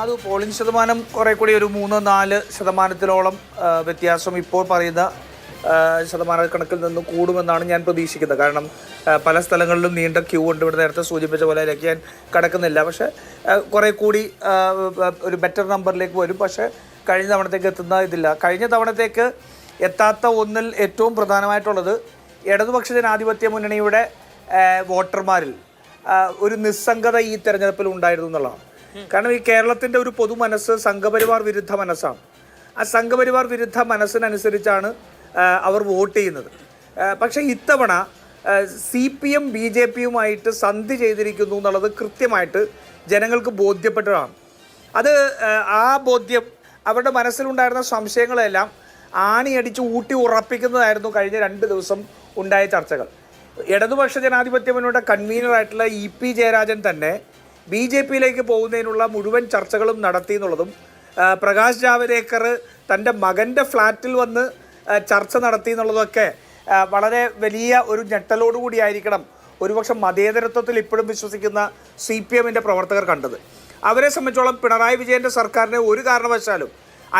അത് പോളിംഗ് ശതമാനം കുറെ കൂടി ഒരു 3-4% വ്യത്യാസം ഇപ്പോൾ പറയുന്ന ശതമാനക്കണക്കിൽ നിന്ന് കൂടുമെന്നാണ് ഞാൻ പ്രതീക്ഷിക്കുന്നത്. കാരണം പല സ്ഥലങ്ങളിലും നീണ്ട ക്യൂ ഉണ്ട്. ഇവിടെ നേരത്തെ സൂചിപ്പിച്ച പോലെ അതിലേക്ക് ഞാൻ കടക്കുന്നില്ല. പക്ഷേ കുറെ കൂടി ഒരു ബെറ്റർ നമ്പറിലേക്ക് വരും. പക്ഷേ കഴിഞ്ഞ തവണത്തേക്ക് എത്തുന്ന ഇതില്ല. കഴിഞ്ഞ തവണത്തേക്ക് എത്താത്ത ഒന്നിൽ ഏറ്റവും പ്രധാനമായിട്ടുള്ളത് ഇടതുപക്ഷ ജനാധിപത്യ മുന്നണിയുടെ വോട്ടർമാരിൽ ഒരു നിസ്സംഗത ഈ തെരഞ്ഞെടുപ്പിൽ ഉണ്ടായിരുന്നു എന്നുള്ളതാണ്. കാരണം ഈ കേരളത്തിൻ്റെ ഒരു പൊതു മനസ്സ് സംഘപരിവാർ വിരുദ്ധ മനസ്സാണ്. ആ സംഘപരിവാർ വിരുദ്ധ മനസ്സിനനുസരിച്ചാണ് അവർ വോട്ട് ചെയ്യുന്നത്. പക്ഷേ ഇത്തവണ CPM BJPയുമായിട്ട് സന്ധി ചെയ്തിരിക്കുന്നു എന്നുള്ളത് കൃത്യമായിട്ട് ജനങ്ങൾക്ക് ബോധ്യപ്പെട്ടതാണ്. അത് ആ ബോധ്യം അവരുടെ മനസ്സിലുണ്ടായിരുന്ന സംശയങ്ങളെല്ലാം ആണിയടിച്ച് ഊട്ടി ഉറപ്പിക്കുന്നതായിരുന്നു കഴിഞ്ഞ 2 ദിവസം ഉണ്ടായ ചർച്ചകൾ. ഇടതുപക്ഷ ജനാധിപത്യ മുന്നണിയുടെ കൺവീനറായിട്ടുള്ള EP ജയരാജൻ തന്നെ BJPയിലേക്ക് പോകുന്നതിനുള്ള മുഴുവൻ ചർച്ചകളും നടത്തി എന്നുള്ളതും പ്രകാശ് ജാവദേക്കർ തൻ്റെ മകൻ്റെ ഫ്ലാറ്റിൽ വന്ന് ചർച്ച നടത്തി എന്നുള്ളതൊക്കെ വളരെ വലിയ ഒരു ഞെട്ടലോടുകൂടിയായിരിക്കണം ഒരുപക്ഷെ മതേതരത്വത്തിൽ ഇപ്പോഴും വിശ്വസിക്കുന്ന CPMൻ്റെ പ്രവർത്തകർ കണ്ടത്. അവരെ സംബന്ധിച്ചോളം പിണറായി വിജയൻ്റെ സർക്കാരിനെ ഒരു കാരണവശാലും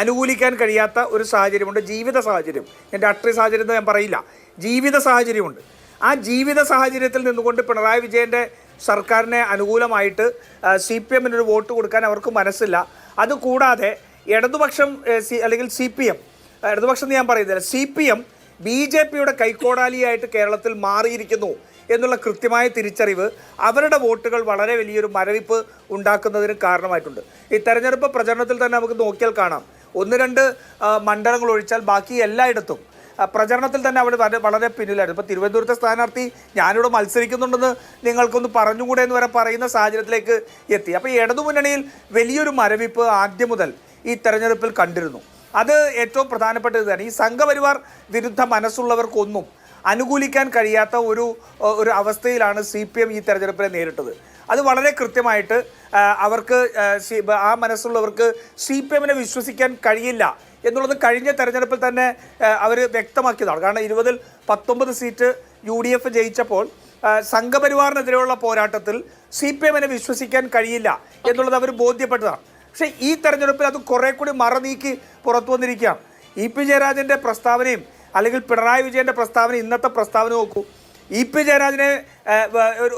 അനുകൂലിക്കാൻ കഴിയാത്ത ഒരു സാഹചര്യമുണ്ട്. ജീവിത സാഹചര്യം, എൻ്റെ രാഷ്ട്രീയ സാഹചര്യം എന്ന് ഞാൻ പറയില്ല, ജീവിത സാഹചര്യമുണ്ട്. ആ ജീവിത സാഹചര്യത്തിൽ നിന്നുകൊണ്ട് പിണറായി വിജയൻ്റെ സർക്കാരിനെ അനുകൂലമായിട്ട് CPMനൊരു വോട്ട് കൊടുക്കാൻ അവർക്ക് മനസ്സില്ല. അതുകൂടാതെ ഇടതുപക്ഷം അല്ലെങ്കിൽ CPM, ഇടതുപക്ഷം എന്ന് ഞാൻ പറയുന്നില്ല, CPM BJPയുടെ കൈക്കോടാലിയായിട്ട് കേരളത്തിൽ മാറിയിരിക്കുന്നു എന്നുള്ള കൃത്യമായ തിരിച്ചറിവ് അവരുടെ വോട്ടുകൾ വളരെ വലിയൊരു മരവിപ്പ് ഉണ്ടാക്കുന്നതിന് കാരണമായിട്ടുണ്ട്. ഈ തെരഞ്ഞെടുപ്പ് പ്രചരണത്തിൽ തന്നെ നമുക്ക് നോക്കിയാൽ കാണാം, 1-2 മണ്ഡലങ്ങൾ ഒഴിച്ചാൽ ബാക്കി എല്ലായിടത്തും പ്രചരണത്തിൽ തന്നെ അവർ വളരെ പിന്നിലായിരുന്നു. ഇപ്പോൾ തിരുവനന്തപുരത്തെ സ്ഥാനാർത്ഥി ഞാനിവിടെ മത്സരിക്കുന്നുണ്ടെന്ന് നിങ്ങൾക്കൊന്ന് പറഞ്ഞുകൂടെ എന്ന് വരെ പറയുന്ന സാഹചര്യത്തിലേക്ക് എത്തി. അപ്പോൾ ഈ ഇടതുമുന്നണിയിൽ വലിയൊരു മരവിപ്പ് ആദ്യം മുതൽ ഈ തെരഞ്ഞെടുപ്പിൽ കണ്ടിരുന്നു. അത് ഏറ്റവും പ്രധാനപ്പെട്ടത് തന്നെ ഈ സംഘപരിവാർ വിരുദ്ധ മനസ്സുള്ളവർക്കൊന്നും അനുകൂലിക്കാൻ കഴിയാത്ത ഒരു അവസ്ഥയിലാണ് CPM ഈ തെരഞ്ഞെടുപ്പിനെ നേരിട്ടത്. അത് വളരെ കൃത്യമായിട്ട് അവർക്ക് ആ മനസ്സുള്ളവർക്ക് CPMനെ വിശ്വസിക്കാൻ കഴിയില്ല എന്നുള്ളത് കഴിഞ്ഞ തെരഞ്ഞെടുപ്പിൽ തന്നെ അവർ വ്യക്തമാക്കിയതാണ്. കാരണം 20-ൽ 19 സീറ്റ് UDF ജയിച്ചപ്പോൾ സംഘപരിവാറിനെതിരെയുള്ള പോരാട്ടത്തിൽ CPMനെ വിശ്വസിക്കാൻ കഴിയില്ല എന്നുള്ളത് അവർ ബോധ്യപ്പെട്ടതാണ്. പക്ഷേ ഈ തെരഞ്ഞെടുപ്പിൽ അത് കുറെ കൂടി മറനീക്കി പുറത്തു വന്നിരിക്കുകയാണ്. EP ജയരാജൻ്റെ പ്രസ്താവനയും അല്ലെങ്കിൽ പിണറായി വിജയൻ്റെ പ്രസ്താവന, ഇന്നത്തെ പ്രസ്താവന നോക്കൂ. EP ജയരാജനെ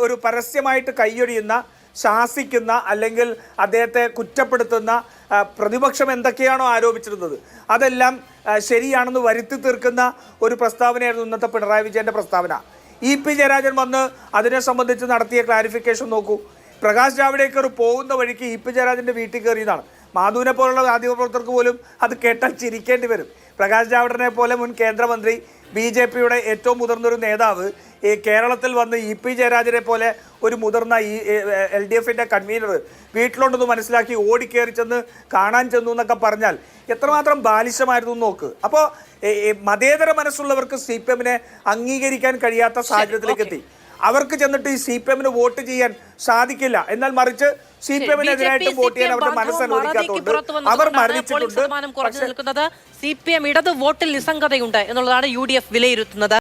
ഒരു പരസ്യമായിട്ട് കൈയൊഴിയുന്ന, ശാസിക്കുന്ന അല്ലെങ്കിൽ അദ്ദേഹത്തെ കുറ്റപ്പെടുത്തുന്ന പ്രതിപക്ഷം എന്തൊക്കെയാണോ ആരോപിച്ചിരുന്നത് അതെല്ലാം ശരിയാണെന്ന് വരുത്തി തീർക്കുന്ന ഒരു പ്രസ്താവനയായിരുന്നു ഇന്നത്തെ പിണറായി വിജയൻ്റെ പ്രസ്താവന. EP ജയരാജൻ വന്ന് അതിനെ സംബന്ധിച്ച് നടത്തിയ ക്ലാരിഫിക്കേഷൻ നോക്കൂ. പ്രകാശ് ജാവദേക്കർ പോകുന്ന വഴിക്ക് EP ജയരാജൻ്റെ വീട്ടിൽ കയറിയതാണ്. മാധുവിനെ പോലുള്ള മാധ്യമപ്രവർത്തകർക്ക് പോലും അത് കേട്ടാൽ ചിരിക്കേണ്ടി വരും. പ്രകാശ് ജാവദേക്കറിനെ പോലെ മുൻ കേന്ദ്രമന്ത്രി, BJPയുടെ ഏറ്റവും മുതിർന്നൊരു നേതാവ് ഈ കേരളത്തിൽ വന്ന് EP ജയരാജനെ പോലെ ഒരു മുതിർന്ന ഈ LDFൻ്റെ കൺവീനർ വീട്ടിലുണ്ടെന്ന് മനസ്സിലാക്കി ഓടിക്കയറി ചെന്ന് കാണാൻ ചെന്നു എന്നൊക്കെ പറഞ്ഞാൽ എത്രമാത്രം ബാലിശമായിരുന്നു നോക്ക്. അപ്പോൾ മതേതര മനസ്സുള്ളവർക്ക് CPMനെ അംഗീകരിക്കാൻ കഴിയാത്ത സാഹചര്യത്തിലേക്ക് എത്തി. അവർക്ക് ചെന്നിട്ട് ഈ CPMന് വോട്ട് ചെയ്യാൻ സാധിക്കില്ല. എന്നാൽ മറിച്ച് CPMനെതിരായിട്ട് വോട്ട് ചെയ്യാൻ അവരുടെ മനസ്സനുവദിക്കാത്തതുകൊണ്ട് അവർ മരണിച്ചിട്ടുണ്ട്. CPM ഇടത് വോട്ടിൽ നിസ്സംഗതയുണ്ട് എന്നുള്ളതാണ് UDF വിലയിരുത്തുന്നത്.